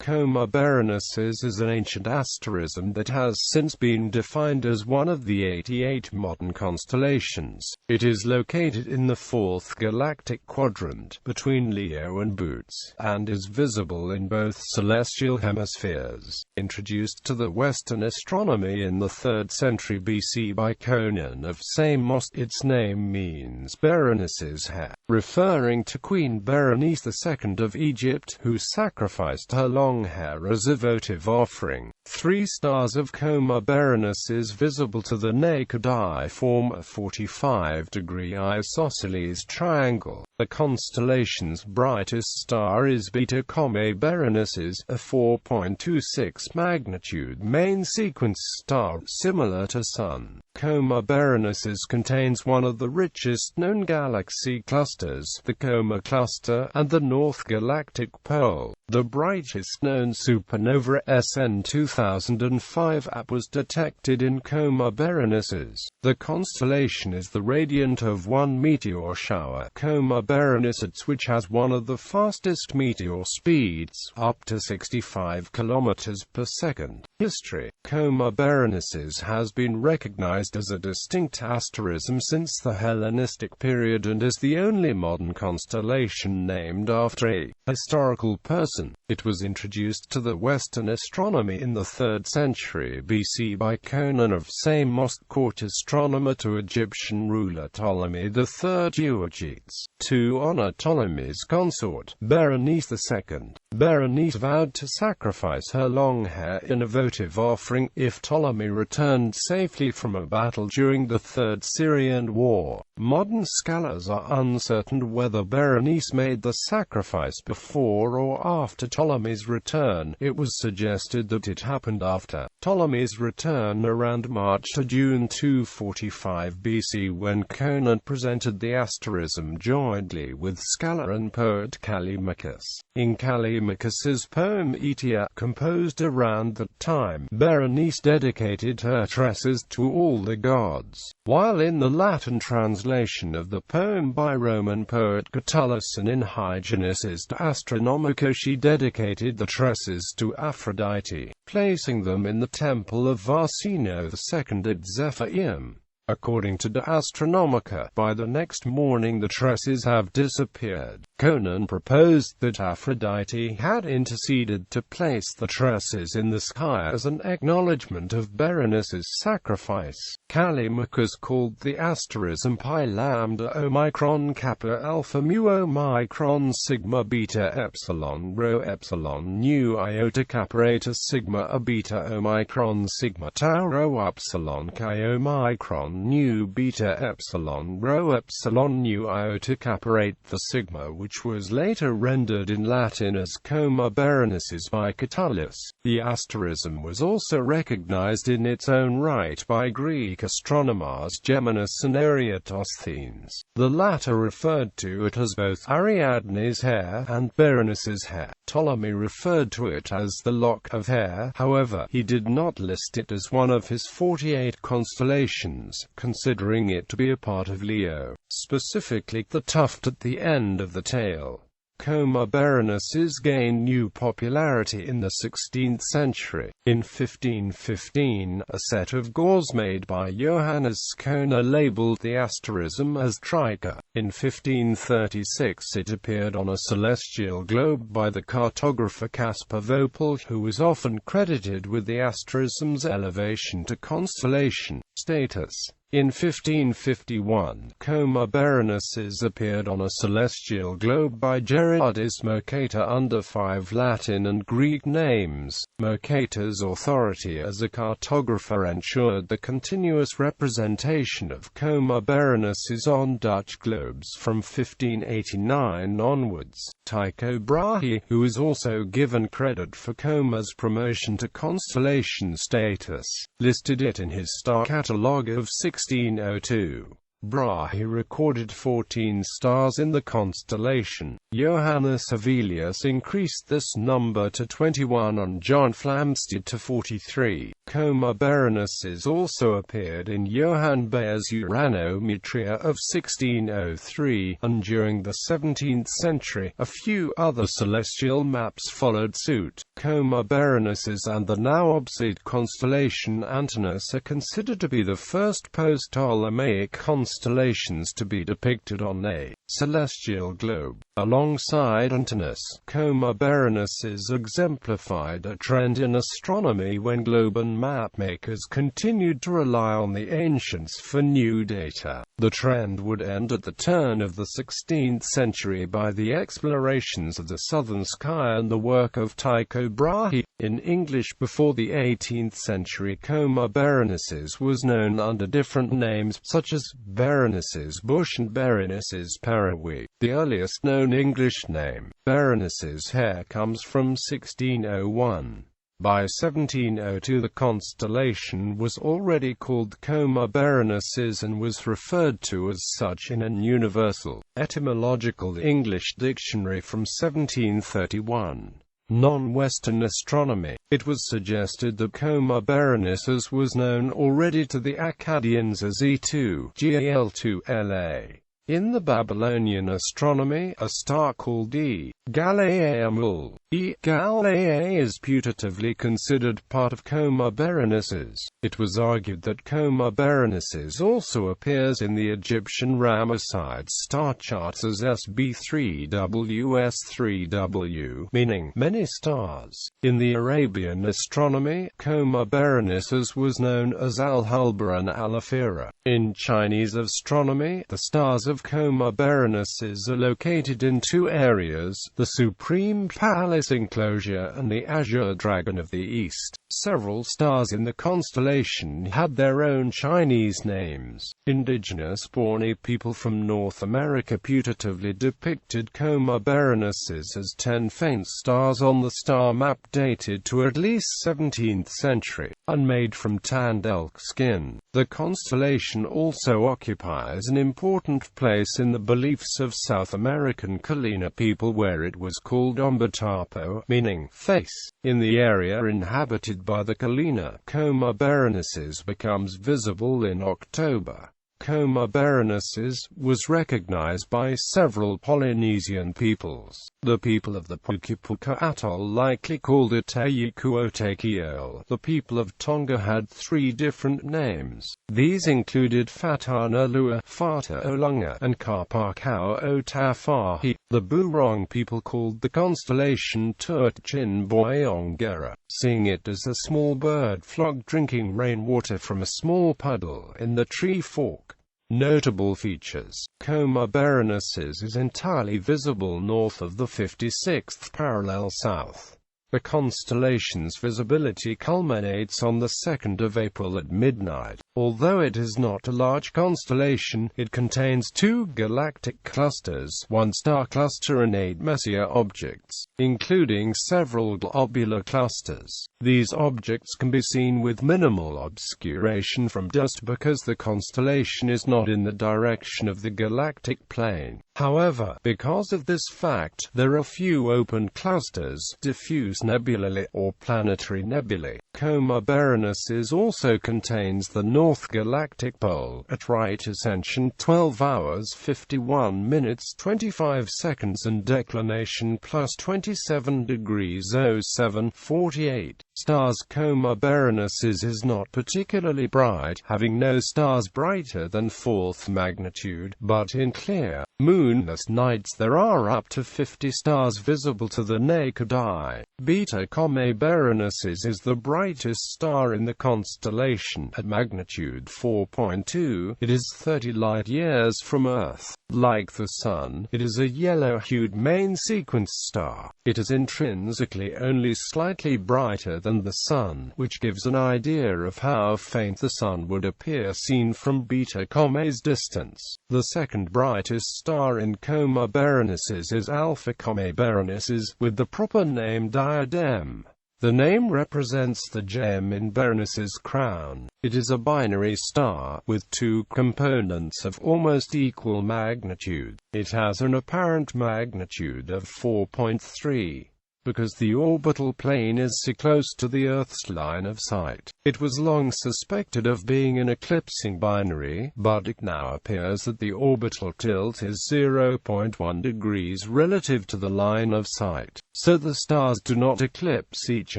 Coma Berenices is an ancient asterism that has since been defined as one of the 88 modern constellations. It is located in the fourth galactic quadrant, between Leo and Bootes, and is visible in both celestial hemispheres. Introduced to the Western astronomy in the 3rd century BC by Conon of Samos, its name means Berenice's hair, referring to Queen Berenice II of Egypt, who sacrificed her long hair as a votive offering. 3 stars of Coma Berenices visible to the naked eye form a 45-degree isosceles triangle. The constellation's brightest star is Beta Coma Berenices, a 4.26 magnitude main sequence star, similar to Sun. Coma Berenices contains one of the richest known galaxy clusters, the Coma cluster, and the North Galactic Pole. The brightest known supernova SN 2005 AP was detected in Coma Berenices. The constellation is the radiant of one meteor shower, Coma Berenices, which has one of the fastest meteor speeds, up to 65 km per second. History. Coma Berenices has been recognized as a distinct asterism since the Hellenistic period and is the only modern constellation named after a historical person. It was introduced to the Western astronomy in the 3rd century BC by Conon of Samos, court astronomer to Egyptian ruler Ptolemy III Euergetes, to honor Ptolemy's consort, Berenice II. Berenice vowed to sacrifice her long hair in a votive offering if Ptolemy returned safely from a battle during the Third Syrian War. Modern scholars are uncertain whether Berenice made the sacrifice before or after Ptolemy's return. It was suggested that it happened after Ptolemy's return around March to June 245 BC, when Conon presented the asterism jointly with scholar and poet Callimachus. In Callimachus's poem It, composed around that time, Berenice dedicated her tresses to all the gods, while in the Latin translation of the poem by Roman poet Catullus and in hygienesis.Astronomica she dedicated the tresses to Aphrodite, placing them in the temple of Varsino II at Zephyrium. According to De Astronomica, by the next morning the tresses have disappeared. Conon proposed that Aphrodite had interceded to place the tresses in the sky as an acknowledgement of Berenice's sacrifice. Callimachus called the asterism pi lambda omicron kappa alpha mu omicron sigma beta epsilon rho epsilon nu iota kappa eta sigma a beta omicron sigma tau rho epsilon chi omicron nu beta epsilon rho epsilon nu iota kappa 8 the sigma, which was later rendered in Latin as Coma Berenices by Catullus. The asterism was also recognized in its own right by Greek astronomers Geminus and Eratosthenes. The latter referred to it as both Ariadne's hair and Berenice's hair. Ptolemy referred to it as the lock of hair, however, he did not list it as one of his 48 constellations, considering it to be a part of Leo, specifically the tuft at the end of the tail. Coma Berenices gained new popularity in the 16th century. In 1515, a set of gauze made by Johannes Koner labeled the asterism as Trica. In 1536 it appeared on a celestial globe by the cartographer Caspar Vopel, who was often credited with the asterism's elevation to constellation status. In 1551, Coma Berenices appeared on a celestial globe by Gerardus Mercator under 5 Latin and Greek names. Mercator's authority as a cartographer ensured the continuous representation of Coma Berenices on Dutch globes from 1589 onwards. Tycho Brahe, who is also given credit for Coma's promotion to constellation status, listed it in his star catalogue of 1602. Brahe recorded 14 stars in the constellation. Johannes Hevelius increased this number to 21 and John Flamsteed to 43. Coma Berenices also appeared in Johann Bayer's Uranometria of 1603, and during the 17th century, a few other celestial maps followed suit. Coma Berenices and the now obsolete constellation Antinous are considered to be the first post-Ptolemaic constellations to be depicted on a celestial globe. Alongside Antinous, Coma Berenices exemplified a trend in astronomy when globe and map makers continued to rely on the ancients for new data. The trend would end at the turn of the 16th century by the explorations of the southern sky and the work of Tycho Brahe. In English before the 18th century, Coma Berenices was known under different names, such as Berenices Bush and Berenices Paraguay. The earliest known English name, Berenice's hair, comes from 1601. By 1702 the constellation was already called Coma Berenices and was referred to as such in an universal, etymological English dictionary from 1731. Non-Western astronomy. It was suggested that Coma Berenices was known already to the Akkadians as E2, Gal2La. In the Babylonian astronomy, a star called E Galaeamul, E Galaea is putatively considered part of Coma Berenices. It was argued that Coma Berenices also appears in the Egyptian Ramesside star charts as SB3WS3W, meaning many stars. In the Arabian astronomy, Coma Berenices was known as Al-Hulba and Al-Afira. In Chinese astronomy, the stars of Coma Berenices are located in two areas, the Supreme Palace enclosure and the Azure Dragon of the East. Several stars in the constellation had their own Chinese names. Indigenous Pawnee people from North America putatively depicted Coma Berenices as 10 faint stars on the star map dated to at least 17th century, and made from tanned elk skin. The constellation also occupies an important place in the beliefs of South American Kalina people, where it was called Ombatapo, meaning face. In the area inhabited by the Kalina, Coma Berenices becomes visible in October. Coma Berenices was recognized by several Polynesian peoples. The people of the Pukipuka Atoll likely called it Tayikuotekiol. The people of Tonga had 3 different names. These included Fatanalua, Fata Olunga, and Kapakau o Tafahi. The Burong people called the constellation Turtchin Boyongera, seeing it as a small bird flock drinking rainwater from a small puddle in the tree fork. Notable features. Coma Berenices is entirely visible north of the 56th parallel south. The constellation's visibility culminates on the 2nd of April at midnight. Although it is not a large constellation, it contains 2 galactic clusters, 1 star cluster and 8 Messier objects, including several globular clusters. These objects can be seen with minimal obscuration from dust because the constellation is not in the direction of the galactic plane. However, because of this fact, there are few open clusters, diffuse nebulae, or planetary nebulae. Coma Berenices also contains the North Galactic Pole, at right ascension 12 hours 51 minutes 25 seconds and declination plus 27 degrees 07 48. Stars. Coma Berenices is not particularly bright, having no stars brighter than 4th magnitude, but in clear, moonless nights there are up to 50 stars visible to the naked eye. Beta Comae Berenices is the brightest star in the constellation. At magnitude 4.2, it is 30 light-years from Earth. Like the Sun, it is a yellow-hued main sequence star. It is intrinsically only slightly brighter than the Sun, which gives an idea of how faint the Sun would appear seen from Beta Comae's distance. The second brightest star in Coma Berenices is Alpha Comae Berenices, with the proper name Diadem. The name represents the gem in Berenice's crown. It is a binary star, with two components of almost equal magnitude. It has an apparent magnitude of 4.3. Because the orbital plane is so close to the Earth's line of sight. It was long suspected of being an eclipsing binary, but it now appears that the orbital tilt is 0.1 degrees relative to the line of sight, so the stars do not eclipse each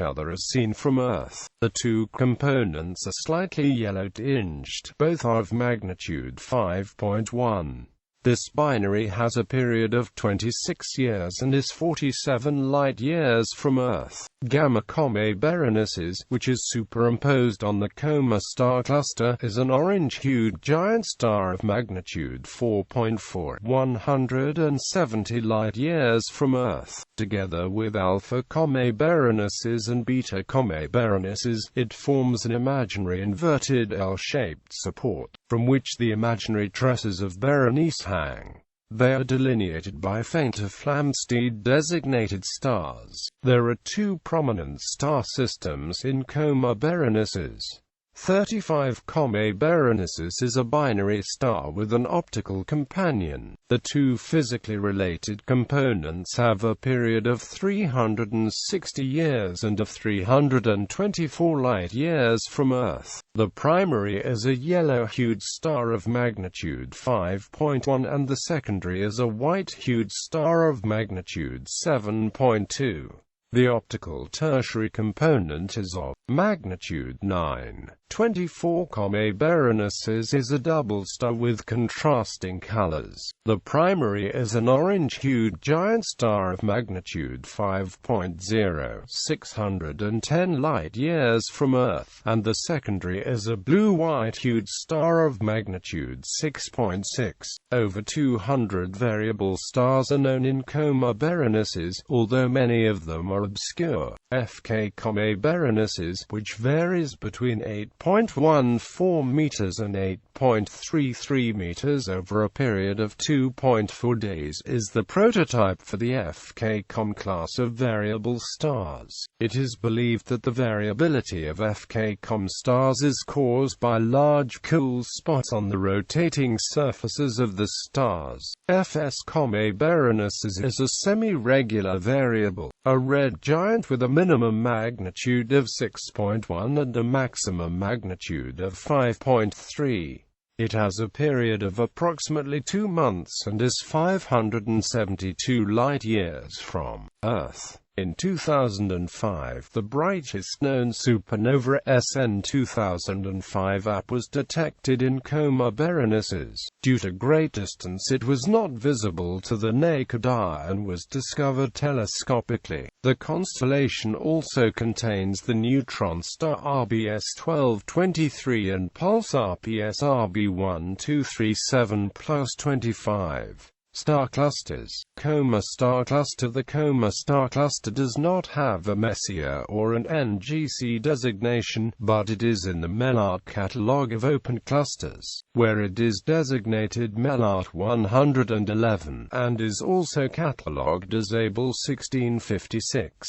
other as seen from Earth. The two components are slightly yellow-tinged, both are of magnitude 5.1. This binary has a period of 26 years and is 47 light-years from Earth. Gamma Coma Berenices, which is superimposed on the Coma star cluster, is an orange-hued giant star of magnitude 4.4, 170 light-years from Earth. Together with Alpha Coma Berenices and Beta Coma Berenices, it forms an imaginary inverted L-shaped support, from which the imaginary tresses of Berenice hang. They are delineated by fainter Flamsteed-designated stars. There are two prominent star systems in Coma Berenices. 35 Coma Berenices is a binary star with an optical companion. The two physically related components have a period of 360 years and of 324 light-years from Earth. The primary is a yellow-hued star of magnitude 5.1 and the secondary is a white-hued star of magnitude 7.2. The optical tertiary component is of magnitude 9. 24 Coma Berenices is a double star with contrasting colors. The primary is an orange-hued giant star of magnitude 5.0, 610 light-years from Earth, and the secondary is a blue-white-hued star of magnitude 6.6. Over 200 variable stars are known in Coma Berenices, although many of them are obscure. FK Coma Berenices, which varies between 8.14 meters and 8.33 meters over a period of 2.4 days, is the prototype for the FK Com class of variable stars. It is believed that the variability of FK Com stars is caused by large cool spots on the rotating surfaces of the stars. FS Coma Berenices is a semi-regular variable, a red giant with a minimum magnitude of 6.1 and a maximum magnitude of 5.3. It has a period of approximately 2 months and is 572 light-years from Earth. In 2005, the brightest known supernova SN 2005 was detected in Coma Berenices. Due to great distance, it was not visible to the naked eye and was discovered telescopically. The constellation also contains the neutron star RBS 1223 and pulsar PS RB 1237 plus 25. Star clusters. Coma star cluster. The Coma star cluster does not have a Messier or an NGC designation, but it is in the MELART catalog of open clusters, where it is designated MELART 111, and is also catalogued as Able 1656.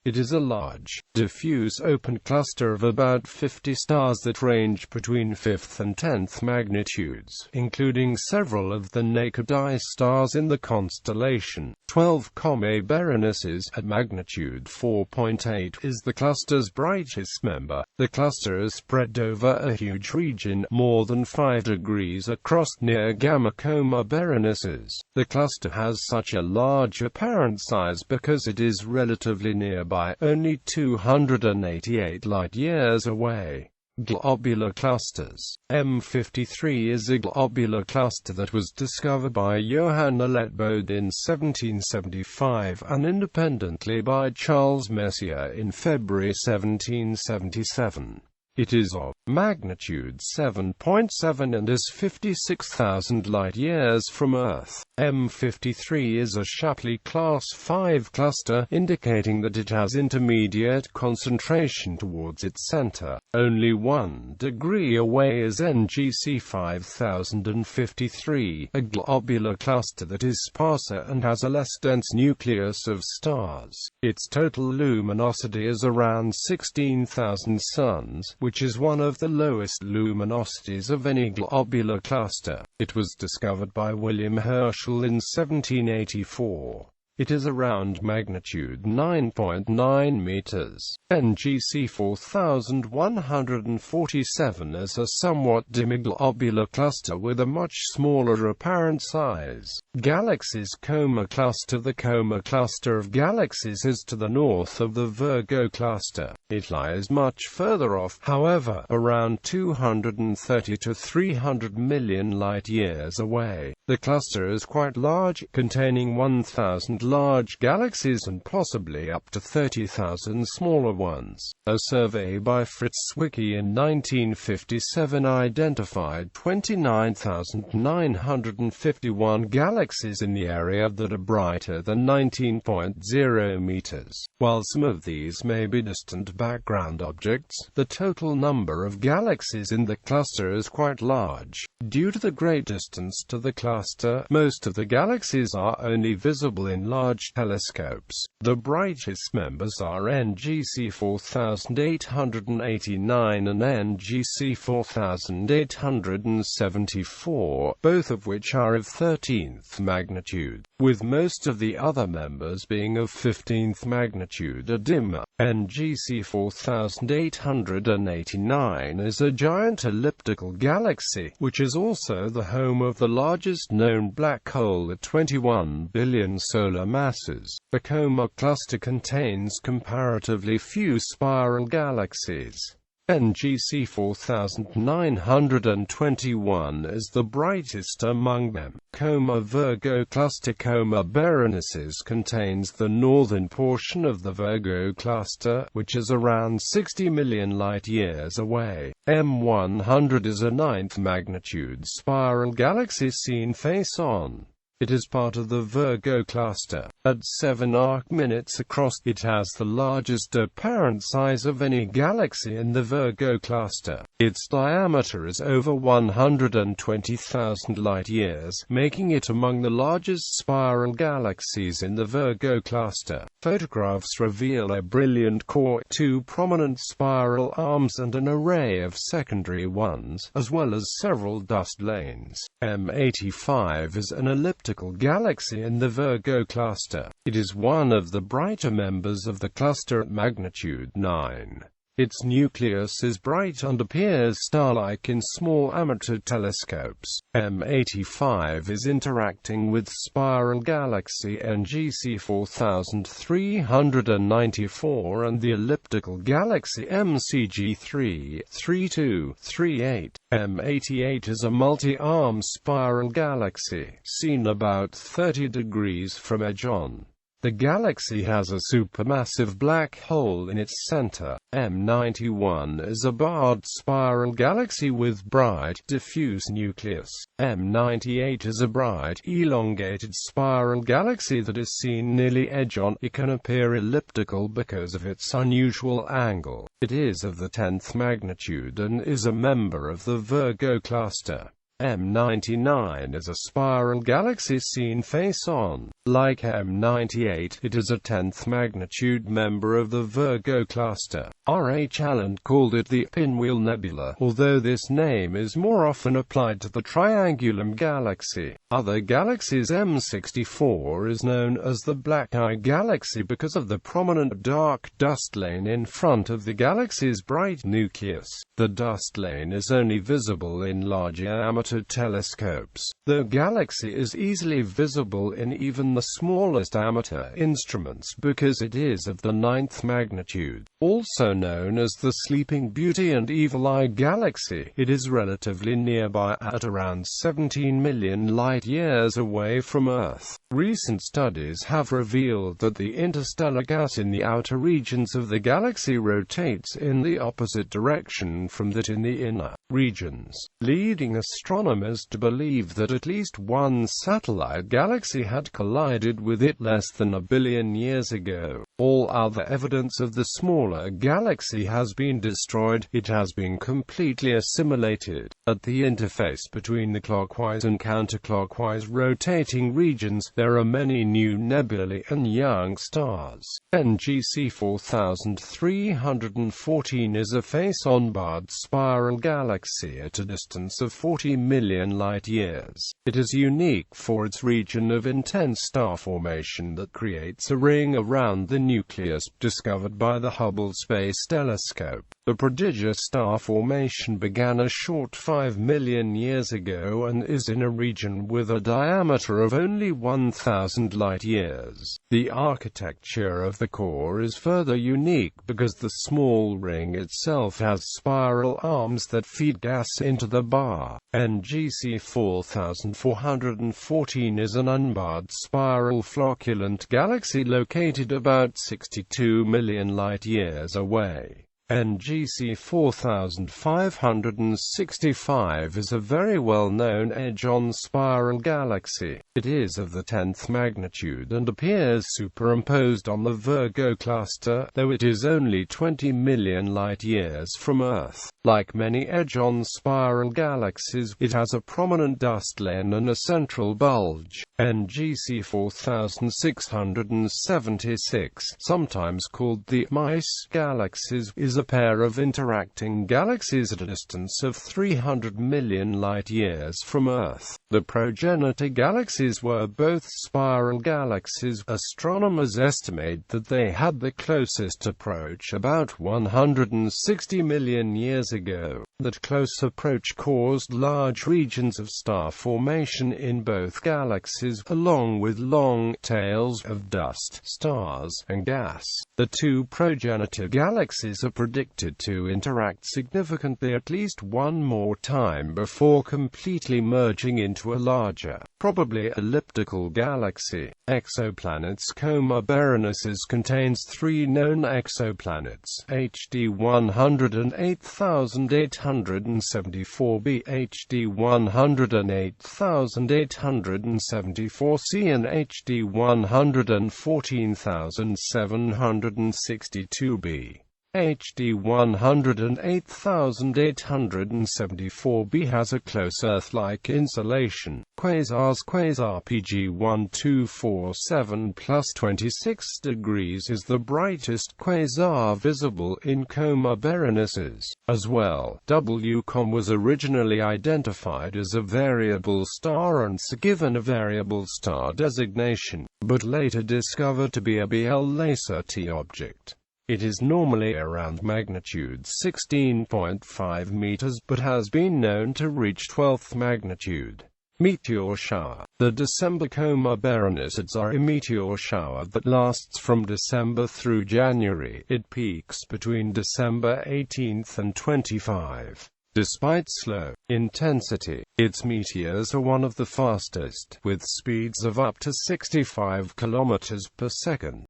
It is a large, diffuse open cluster of about 50 stars that range between 5th and 10th magnitudes, including several of the naked eye stars in the constellation. 12 Coma Berenices, at magnitude 4.8, is the cluster's brightest member. The cluster is spread over a huge region, more than 5 degrees across, near Gamma Coma Berenices. The cluster has such a large apparent size because it is relatively nearby, only 288 light-years away. Globular clusters. M53 is a globular cluster that was discovered by Johann Alet Bode in 1775 and independently by Charles Messier in February 1777. It is of magnitude 7.7 and is 56,000 light-years from Earth. M53 is a Shapley Class 5 cluster, indicating that it has intermediate concentration towards its center. Only 1 degree away is NGC 5053, a globular cluster that is sparser and has a less dense nucleus of stars. Its total luminosity is around 16,000 suns, which is one of the lowest luminosities of any globular cluster. It was discovered by William Herschel in 1784. It is around magnitude 9.9 meters. NGC 4147 is a somewhat demiglobular cluster with a much smaller apparent size. Galaxies Coma cluster. The Coma cluster of galaxies is to the north of the Virgo cluster. It lies much further off, however, around 230 to 300 million light-years away. The cluster is quite large, containing 1,000 large galaxies and possibly up to 30,000 smaller ones. A survey by Fritz Zwicky in 1957 identified 29,951 galaxies in the area that are brighter than 19.0 meters. While some of these may be distant background objects, the total number of galaxies in the cluster is quite large. Due to the great distance to the cluster, most of the galaxies are only visible in large telescopes. The brightest members are NGC 4889 and NGC 4874, both of which are of 13th magnitude, with most of the other members being of 15th magnitude or dimmer. NGC 4889 is a giant elliptical galaxy, which is also the home of the largest known black hole at 21 billion solar masses. The Coma cluster contains comparatively few spiral galaxies. NGC 4921 is the brightest among them. Coma Virgo cluster. Coma Berenices contains the northern portion of the Virgo cluster, which is around 60 million light-years away. M100 is a 9th magnitude spiral galaxy seen face-on. It is part of the Virgo cluster. At 7 arc-minutes across, it has the largest apparent size of any galaxy in the Virgo cluster. Its diameter is over 120,000 light-years, making it among the largest spiral galaxies in the Virgo cluster. Photographs reveal a brilliant core, 2 prominent spiral arms and an array of secondary ones, as well as several dust lanes. M85 is an elliptical galaxy in the Virgo cluster. It is one of the brighter members of the cluster at magnitude 9. Its nucleus is bright and appears star-like in small amateur telescopes. M85 is interacting with spiral galaxy NGC 4394 and the elliptical galaxy MCG3 3238. M88 is a multi-arm spiral galaxy, seen about 30 degrees from edge-on. The galaxy has a supermassive black hole in its center. M91 is a barred spiral galaxy with bright, diffuse nucleus. M98 is a bright, elongated spiral galaxy that is seen nearly edge-on. It can appear elliptical because of its unusual angle. It is of the 10th magnitude and is a member of the Virgo cluster. M99 is a spiral galaxy seen face-on. Like M98, it is a 10th magnitude member of the Virgo cluster. R. H. Allen called it the Pinwheel Nebula, although this name is more often applied to the Triangulum galaxy. Other galaxies. M64 is known as the Black Eye galaxy because of the prominent dark dust lane in front of the galaxy's bright nucleus. The dust lane is only visible in large amateur diameter telescopes. The galaxy is easily visible in even the smallest amateur instruments because it is of the 9th magnitude. Also known as the Sleeping Beauty and Evil Eye Galaxy, it is relatively nearby at around 17 million light-years away from Earth. Recent studies have revealed that the interstellar gas in the outer regions of the galaxy rotates in the opposite direction from that in the inner regions, leading astronomers to believe that at least one satellite galaxy had collided with it less than a billion years ago. All other evidence of the smaller galaxy has been destroyed. It has been completely assimilated. At the interface between the clockwise and counterclockwise rotating regions, there are many new nebulae and young stars. NGC 4314 is a face-on-barred spiral galaxy at a distance of 40 million light-years. It is unique for its region of intense star formation that creates a ring around the nucleus, discovered by the Hubble Space Telescope. The prodigious star formation began a short 5 million years ago and is in a region with a diameter of only 1,000 light-years. The architecture of the core is further unique because the small ring itself has spiral arms that feed gas into the bar. NGC 4414 is an unbarred spiral flocculent galaxy located about 62 million light-years away. NGC 4565 is a very well-known edge-on spiral galaxy. It is of the 10th magnitude and appears superimposed on the Virgo cluster, though it is only 20 million light-years from Earth. Like many edge-on spiral galaxies, it has a prominent dust layer and a central bulge. NGC 4676, sometimes called the mice galaxies, is a pair of interacting galaxies at a distance of 300 million light-years from Earth. The progenitor galaxies were both spiral galaxies. Astronomers estimate that they had the closest approach about 160 million years ago. That close approach caused large regions of star formation in both galaxies, along with long tails of dust, stars, and gas. The two progenitor galaxies are predicted to interact significantly at least one more time before completely merging into a larger, probably elliptical galaxy. Exoplanets. Coma Berenices contains 3 known exoplanets: HD 108874b, HD 108874c, and HD 114762b. HD 108874b has a close Earth-like insolation. Quasars. Quasar PG 1247 plus 26 degrees is the brightest quasar visible in Coma Berenices. As well, WCOM was originally identified as a variable star and given a variable star designation, but later discovered to be a BL laser T object. It is normally around magnitude 16.5 meters, but has been known to reach 12th magnitude. Meteor shower. The December Coma Berenices are a meteor shower that lasts from December through January. It peaks between December 18th and 25. Despite slow intensity, its meteors are one of the fastest, with speeds of up to 65 km per second.